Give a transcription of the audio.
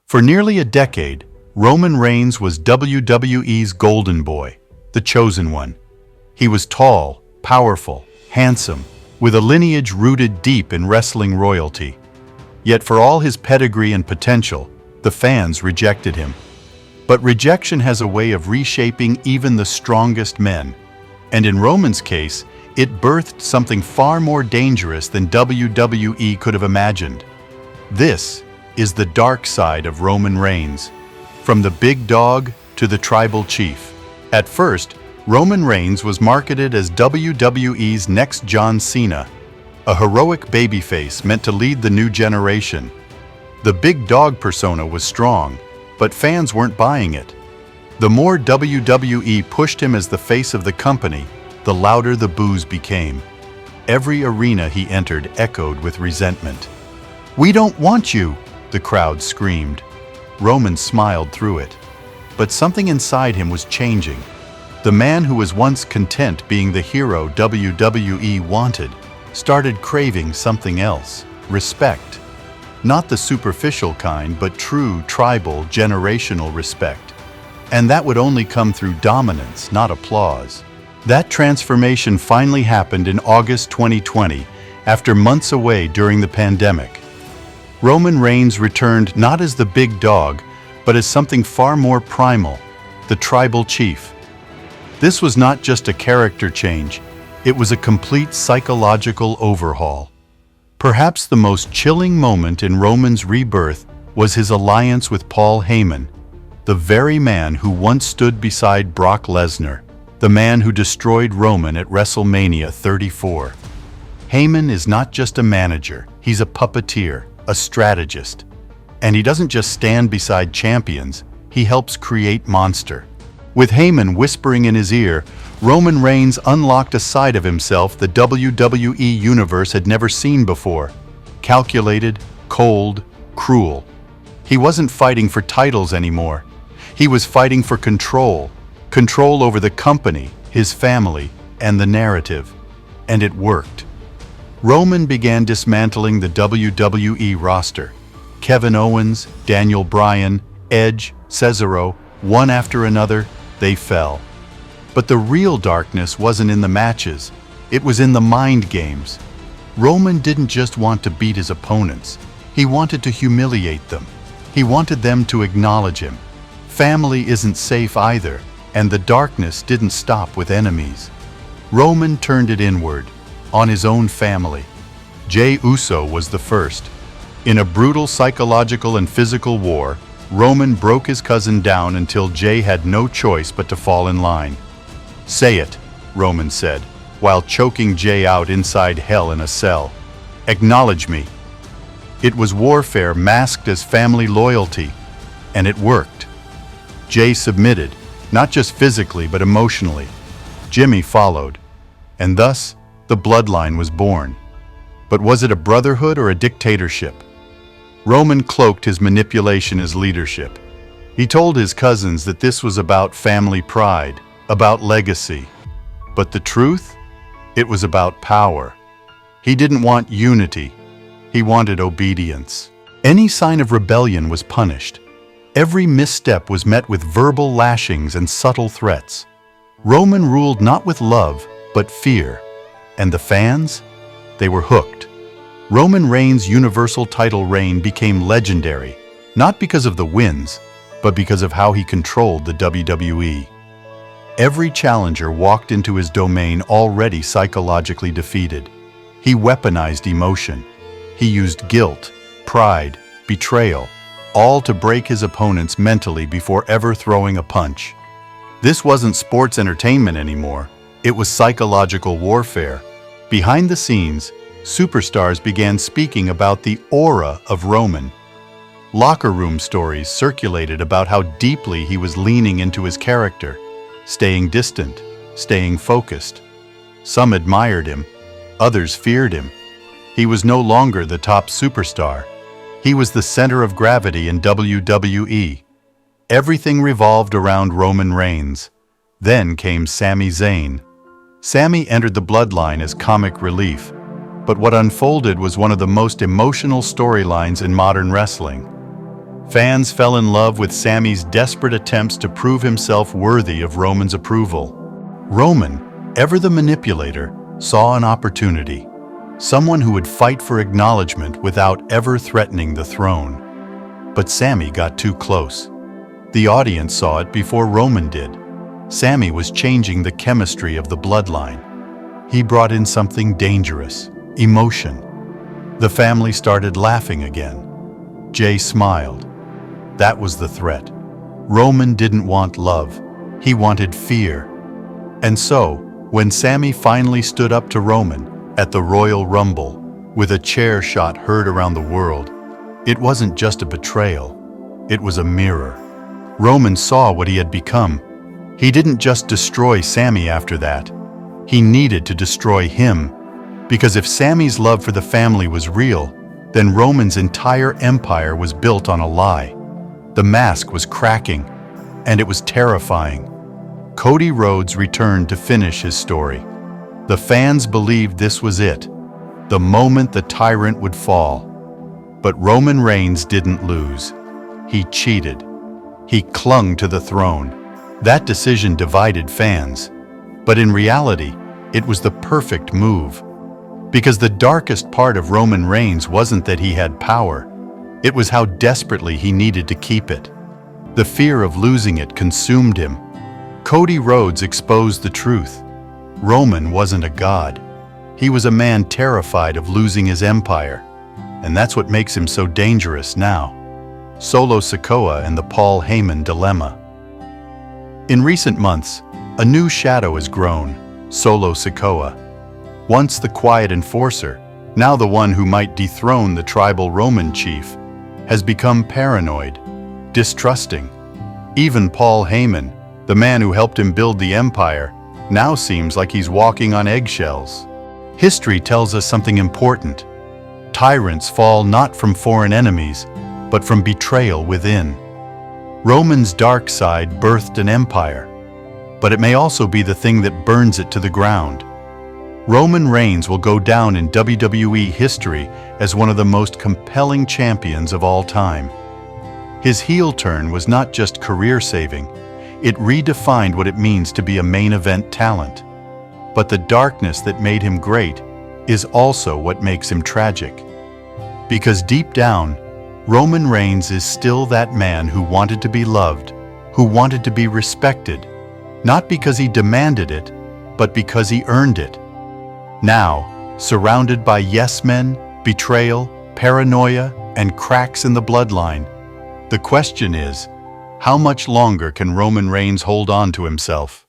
For nearly a decade, Roman Reigns was WWE's golden boy, the chosen one. He was tall, powerful, handsome, with a lineage rooted deep in wrestling royalty. Yet for all his pedigree and potential, the fans rejected him. But rejection has a way of reshaping even the strongest men. And in Roman's case, it birthed something far more dangerous than WWE could have imagined. This is the dark side of Roman Reigns, from the big dog to the tribal chief. At first, Roman Reigns was marketed as WWE's next John Cena, a heroic babyface meant to lead the new generation. The big dog persona was strong, but fans weren't buying it. The more WWE pushed him as the face of the company, the louder the boos became. Every arena he entered echoed with resentment. "We don't want you!" the crowd screamed. Roman smiled through it. But something inside him was changing. The man who was once content being the hero WWE wanted started craving something else: respect. Not the superficial kind, but true, tribal, generational respect. And that would only come through dominance, not applause. That transformation finally happened in August 2020, after months away during the pandemic. Roman Reigns returned not as the big dog, but as something far more primal, the tribal chief. This was not just a character change, it was a complete psychological overhaul. Perhaps the most chilling moment in Roman's rebirth was his alliance with Paul Heyman, the very man who once stood beside Brock Lesnar, the man who destroyed Roman at WrestleMania 34. Heyman is not just a manager, he's a puppeteer, a strategist. And he doesn't just stand beside champions, he helps create monster. With Heyman whispering in his ear, Roman Reigns unlocked a side of himself the WWE Universe had never seen before. Calculated, cold, cruel. He wasn't fighting for titles anymore. He was fighting for control. Control over the company, his family, and the narrative. And it worked. Roman began dismantling the WWE roster. Kevin Owens, Daniel Bryan, Edge, Cesaro, one after another, they fell. But the real darkness wasn't in the matches, it was in the mind games. Roman didn't just want to beat his opponents, he wanted to humiliate them. He wanted them to acknowledge him. Family isn't safe either, and the darkness didn't stop with enemies. Roman turned it inward, on his own family. Jey Uso was the first. In a brutal psychological and physical war, Roman broke his cousin down until Jey had no choice but to fall in line. "Say it," Roman said, while choking Jey out inside hell in a cell. "Acknowledge me." It was warfare masked as family loyalty, and it worked. Jey submitted, not just physically but emotionally. Jimmy followed, and thus the Bloodline was born. But was it a brotherhood or a dictatorship? Roman cloaked his manipulation as leadership. He told his cousins that this was about family pride, about legacy. But the truth? It was about power. He didn't want unity. He wanted obedience. Any sign of rebellion was punished. Every misstep was met with verbal lashings and subtle threats. Roman ruled not with love, but fear. And the fans? They were hooked. Roman Reigns' Universal title reign became legendary, not because of the wins, but because of how he controlled the WWE. Every challenger walked into his domain already psychologically defeated. He weaponized emotion. He used guilt, pride, betrayal, all to break his opponents mentally before ever throwing a punch. This wasn't sports entertainment anymore. It was psychological warfare. Behind the scenes, superstars began speaking about the aura of Roman. Locker room stories circulated about how deeply he was leaning into his character, staying distant, staying focused. Some admired him, others feared him. He was no longer the top superstar. He was the center of gravity in WWE. Everything revolved around Roman Reigns. Then came Sami Zayn. Sami entered the Bloodline as comic relief, but what unfolded was one of the most emotional storylines in modern wrestling. Fans fell in love with Sami's desperate attempts to prove himself worthy of Roman's approval. Roman, ever the manipulator, saw an opportunity. Someone who would fight for acknowledgement without ever threatening the throne. But Sami got too close. The audience saw it before Roman did. Sami was changing the chemistry of the bloodline. He brought in something dangerous, emotion. The family started laughing again. Jay smiled. That was the threat. Roman didn't want love. He wanted fear. And so, when Sami finally stood up to Roman at the Royal Rumble, with a chair shot heard around the world, it wasn't just a betrayal. It was a mirror. Roman saw what he had become. He didn't just destroy Sami after that. He needed to destroy him. Because if Sami's love for the family was real, then Roman's entire empire was built on a lie. The mask was cracking, and it was terrifying. Cody Rhodes returned to finish his story. The fans believed this was it, the moment the Tyrant would fall. But Roman Reigns didn't lose. He cheated. He clung to the throne. That decision divided fans. But in reality, it was the perfect move. Because the darkest part of Roman Reigns wasn't that he had power. It was how desperately he needed to keep it. The fear of losing it consumed him. Cody Rhodes exposed the truth. Roman wasn't a god. He was a man terrified of losing his empire. And that's what makes him so dangerous now. Solo Sikoa and the Paul Heyman dilemma. In recent months, a new shadow has grown, Solo Sikoa. Once the quiet enforcer, now the one who might dethrone the tribal Roman chief, has become paranoid, distrusting. Even Paul Heyman, the man who helped him build the empire, now seems like he's walking on eggshells. History tells us something important. Tyrants fall not from foreign enemies, but from betrayal within. Roman's dark side birthed an empire, but it may also be the thing that burns it to the ground. Roman Reigns will go down in WWE history as one of the most compelling champions of all time. His heel turn was not just career-saving, it redefined what it means to be a main event talent. But the darkness that made him great is also what makes him tragic. Because deep down, Roman Reigns is still that man who wanted to be loved, who wanted to be respected, not because he demanded it, but because he earned it. Now, surrounded by yes men, betrayal, paranoia, and cracks in the bloodline, the question is, how much longer can Roman Reigns hold on to himself?